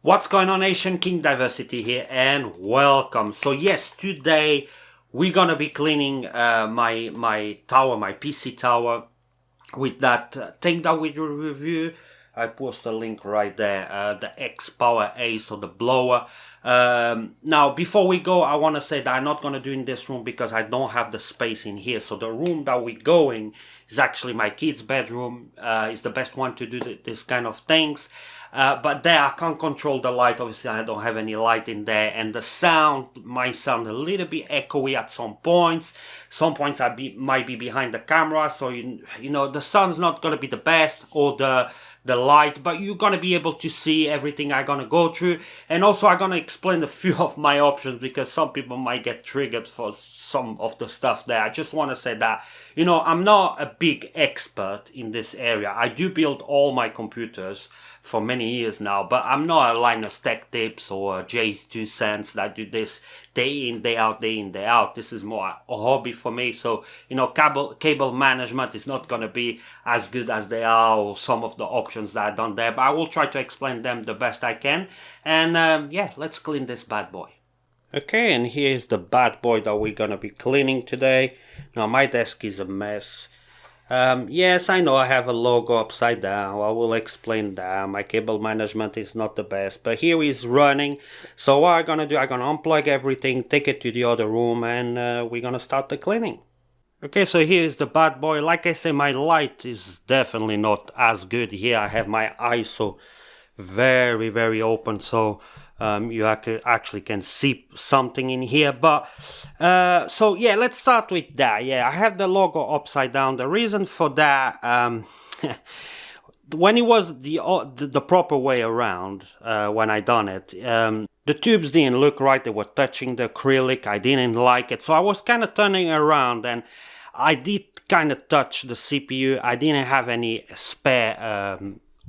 What's going on, Asian King Diversity here, and welcome. So yes, today we're gonna be cleaning my tower, my PC tower, with that thing that we review. I post a link right there, the X Power Ace, or the blower. Now, before we go, I want to say that I'm not going to do in this room because I don't have the space in here. So the room that we're going is actually my kid's bedroom. It's the best one to do this kind of things. But there, I can't control the light. Obviously, I don't have any light in there. And the sound might sound a little bit echoey at some points. Some points might be behind the camera. So, you know, the sound's not going to be the best, or the light, but you're gonna be able to see everything I'm gonna go through. And also I'm gonna explain a few of my options, because some people might get triggered for some of the stuff there. I just want to say that, you know, I'm not a big expert in this area. I do build all my computers for many years now, but I'm not a Linus Tech Tips or Jay's 2 cents that do this day in, day out, day in, day out. This is more a hobby for me. So, you know, cable management is not going to be as good as they are, or some of the options that I've done there, but I will try to explain them the best I can. And yeah, let's clean this bad boy. Okay, and here's the bad boy that we're going to be cleaning today. Now, my desk is a mess. Yes, I know I have a logo upside down. I will explain that. My cable management is not the best, but here is running. So what I'm gonna do, I'm gonna unplug everything, take it to the other room, and we're gonna start the cleaning. Okay, so here is the bad boy. Like I say, my light is definitely not as good here. I have my ISO very, very open, so you actually can see something in here. But so yeah, let's start with that. Yeah, I have the logo upside down. The reason for that, when it was the proper way around, when I done it, the tubes didn't look right. They were touching the acrylic. I didn't like it, so I was kind of turning around, and I did kind of touch the CPU. I didn't have any spare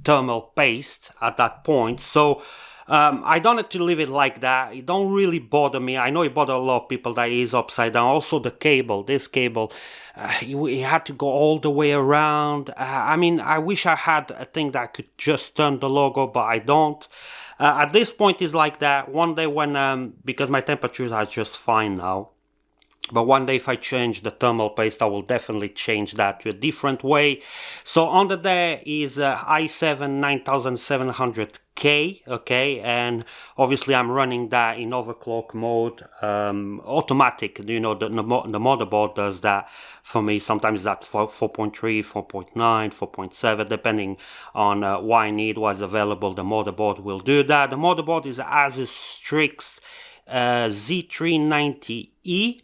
thermal paste at that point, so I don't have to leave it like that. It don't really bother me. I know it bothers a lot of people that it is upside down. Also the cable, this cable, it had to go all the way around. I mean, I wish I had a thing that could just turn the logo, but I don't. At this point it's like that. One day when, because my temperatures are just fine now, but one day if I change the thermal paste, I will definitely change that to a different way. So under there is i7 9700K, okay, and obviously I'm running that in overclock mode, automatic. You know, the motherboard does that for me. Sometimes that's 4.3, 4.9, 4.7, depending on what I need, what's available. The motherboard will do that. The motherboard is Asus Strix Z390E.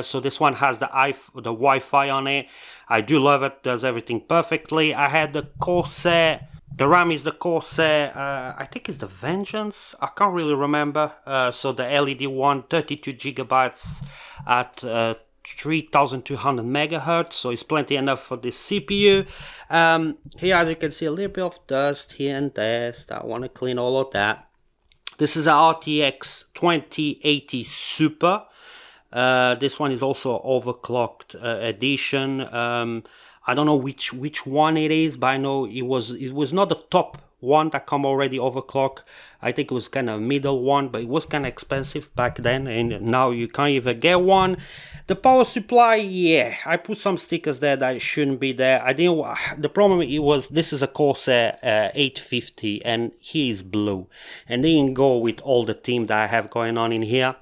So this one has the Wi-Fi on it. I do love it, does everything perfectly. I had the Corsair, the RAM is the Corsair, I think it's the Vengeance, I can't really remember. So the LED one, 32 gigabytes at 3200 megahertz, so it's plenty enough for this CPU. Here, as you can see, a little bit of dust here and there, so I want to clean all of that. This is a RTX 2080 Super. This one is also overclocked edition. I don't know which one it is, but I know it was not the top one that come already overclocked. I think it was kind of middle one, but it was kind of expensive back then, and now you can't even get one. The power supply, yeah, I put some stickers there that shouldn't be there. I didn't. The problem this is a Corsair 850, and he is blue, and they didn't go with all the theme that I have going on in here.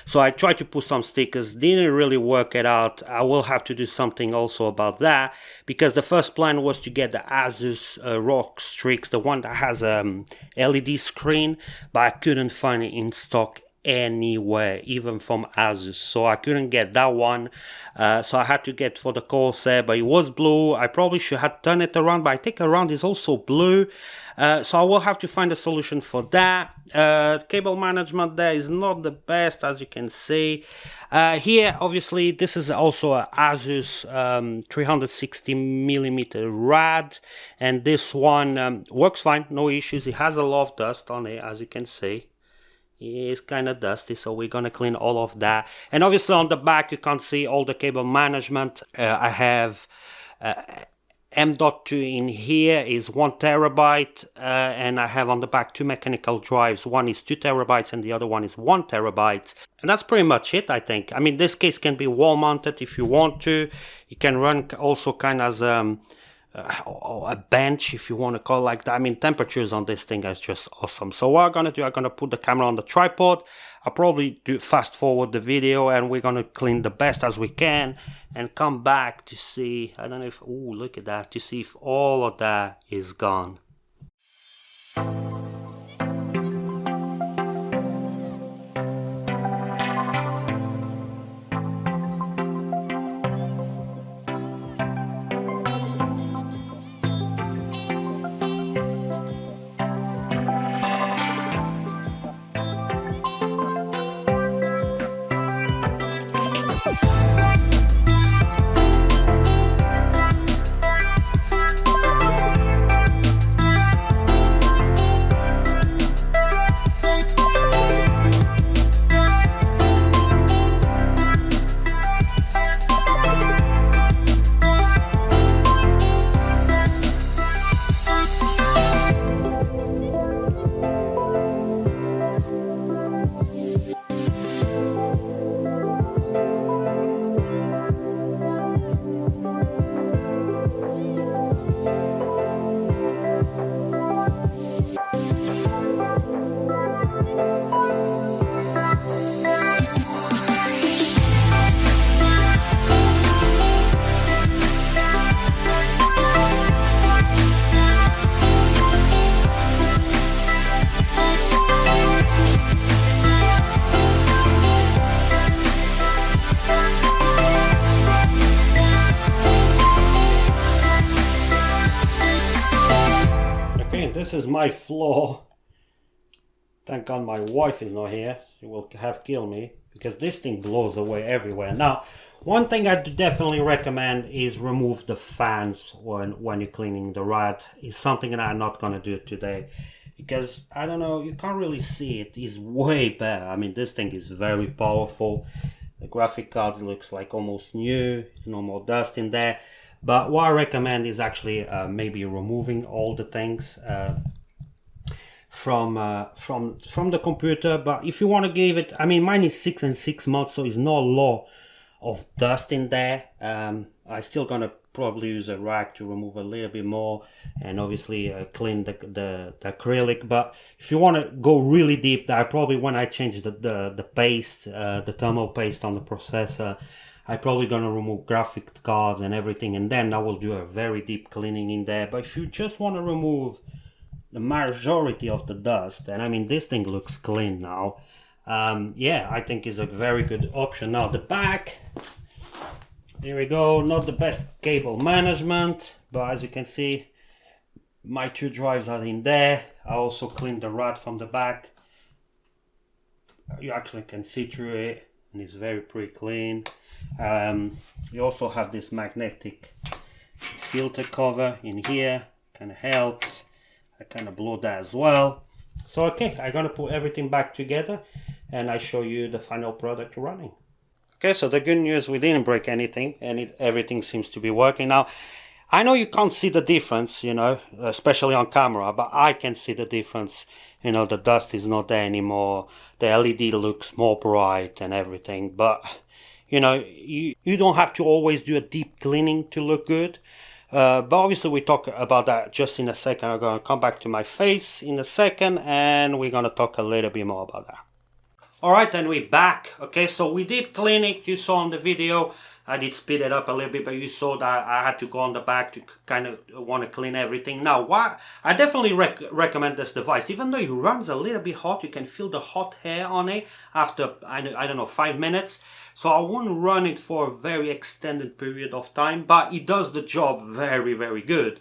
So I tried to put some stickers, didn't really work it out. I will have to do something also about that, because the first plan was to get the Asus ROG Strix, the one that has a LED screen, but I couldn't find it in stock anywhere, even from Asus, so I couldn't get that one. So I had to get for the Corsair, but it was blue. I probably should have turned it around, but I think around is also blue. So I will have to find a solution for that. Cable management there is not the best, as you can see. Here, obviously, this is also a Asus 360mm rad, and this one works fine, no issues. It has a lot of dust on it, as you can see. It's kind of dusty, so we're gonna clean all of that. And obviously on the back you can't see all the cable management. I have M.2 in here is 1 terabyte, and I have on the back 2 mechanical drives. One is 2 terabytes and the other one is 1 terabyte. And that's pretty much it, I think. I mean, this case can be wall mounted if you want to. You can run also kind of as a bench, if you want to call it like that. I mean, temperatures on this thing is just awesome. So what I'm gonna do, I'm gonna put the camera on the tripod. I'll probably do fast forward the video, and we're gonna clean the best as we can and come back to see, I don't know if, ooh, look at that, to see if all of that is gone. This is my floor. Thank God my wife is not here. She will have killed me because this thing blows away everywhere. Now, one thing I definitely recommend is remove the fans when you're cleaning the rad. It's something that I'm not going to do today because, I don't know, you can't really see it. It's way better. I mean, this thing is very powerful. The graphic card looks like almost new. There's no more dust in there. But what I recommend is actually maybe removing all the things from the computer. But if you want to give it, I mean, mine is 6 and 6 months, so it's not a lot of dust in there. I still gonna probably use a rag to remove a little bit more, and obviously clean the acrylic. But if you want to go really deep, I probably, when I change the paste, the thermal paste on the processor, I'm probably gonna remove graphic cards and everything, and then I will do a very deep cleaning in there. But if you just want to remove the majority of the dust, and I mean, this thing looks clean now, yeah, I think is a very good option. Now the back, here we go. Not the best cable management, but as you can see, my 2 drives are in there. I also cleaned the rad from the back. You actually can see through it, and it's very pretty clean. You also have this magnetic filter cover in here, kind of helps. I kind of blow that as well. So okay, I'm gonna put everything back together and I show you the final product running. Okay, so the good news, we didn't break anything and everything seems to be working. Now, I know you can't see the difference, you know, especially on camera, but I can see the difference. You know, the dust is not there anymore. The LED looks more bright and everything, but you know, you don't have to always do a deep cleaning to look good. But obviously we talk about that just in a second. I'm going to come back to my face in a second and we're going to talk a little bit more about that. Alright, then we're back. Okay, so we did clean it. You saw on the video, I did speed it up a little bit, but you saw that I had to go on the back to kind of want to clean everything. Now, what I definitely recommend this device. Even though it runs a little bit hot, you can feel the hot hair on it after, I don't know, 5 minutes. So I wouldn't run it for a very extended period of time, but it does the job very, very good.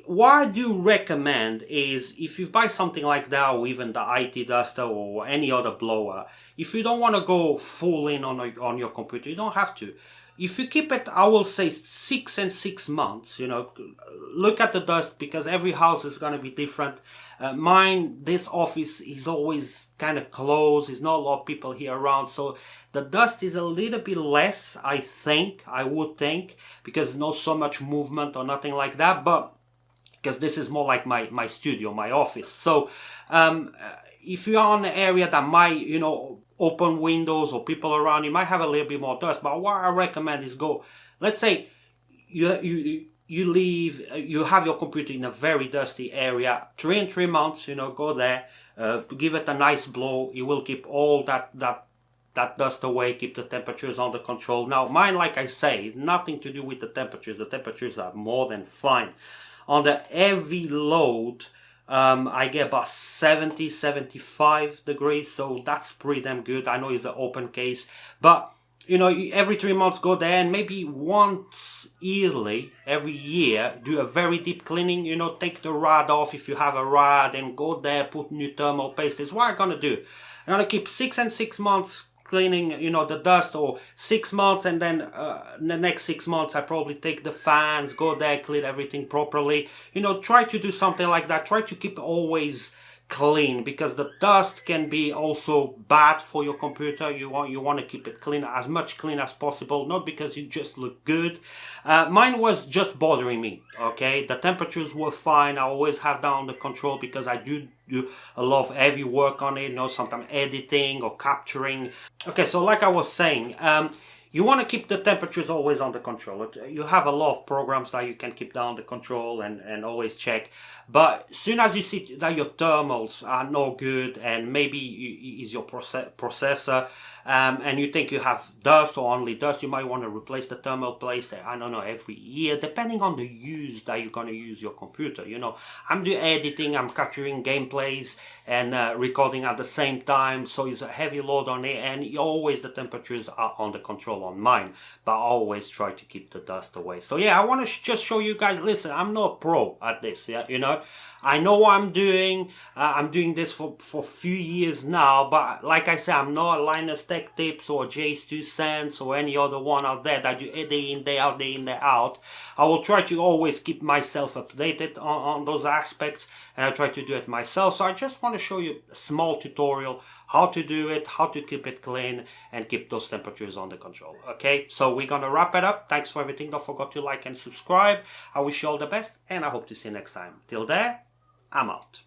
What I do recommend is, if you buy something like that, or even the IT Duster or any other blower, if you don't want to go full in on your computer, you don't have to. if you keep it, I will say 6 and 6 months, look at the dust, because every house is going to be different. Mine, this office is always kind of closed. There's not a lot of people here around. So the dust is a little bit less, I would think, because not so much movement or nothing like that. But because this is more like my studio, my office. So if you are in an area that might, open windows or people around, you might have a little bit more dust. But what I recommend is go, let's say you leave, you have your computer in a very dusty area, 3 and 3 months, go there, give it a nice blow. It will keep all that dust away, keep the temperatures under control. Now mine, like I say, nothing to do with the temperatures. The temperatures are more than fine. On the heavy load, I get about 70, 75 degrees, so that's pretty damn good. I know it's an open case, but every 3 months go there, and maybe once yearly, every year, do a very deep cleaning. Take the rad off if you have a rad, and go there, put new thermal paste. That's what I'm gonna do. I'm gonna keep 6 and 6 months cleaning, the dust, or 6 months, and then the next 6 months I probably take the fans, go there, clean everything properly. Try to do something like that. Try to keep always clean, because the dust can be also bad for your computer. You want to keep it clean, as much clean as possible, not because you just look good. Mine was just bothering me. Okay, the temperatures were fine. I always have that under control, because I do a lot of heavy work on it, sometimes editing or capturing. Okay, so like I was saying, you want to keep the temperatures always under control. You have a lot of programs that you can keep down the control and always check. But as soon as you see that your thermals are no good, and maybe is your processor, and you think you have dust or only dust, you might want to replace the thermal paste, I don't know, every year, depending on the use that you're going to use your computer. I'm doing editing, I'm capturing gameplays and recording at the same time, so it's a heavy load on it, and always the temperatures are under control on mine, but I always try to keep the dust away. So yeah, I want to just show you guys, listen, I'm not a pro at this, I know what I'm doing. I'm doing this for a few years now, but like I said, I'm not Linus Tech Tips or Jay's 2 Cents or any other one out there that do day in, day out. I will try to always keep myself updated on those aspects, and I try to do it myself. So I just want to show you a small tutorial how to do it, how to keep it clean and keep those temperatures under control. Okay, so we're gonna wrap it up. Thanks for everything. Don't forget to like and subscribe. I wish you all the best, and I hope to see you next time. Till there, I'm out.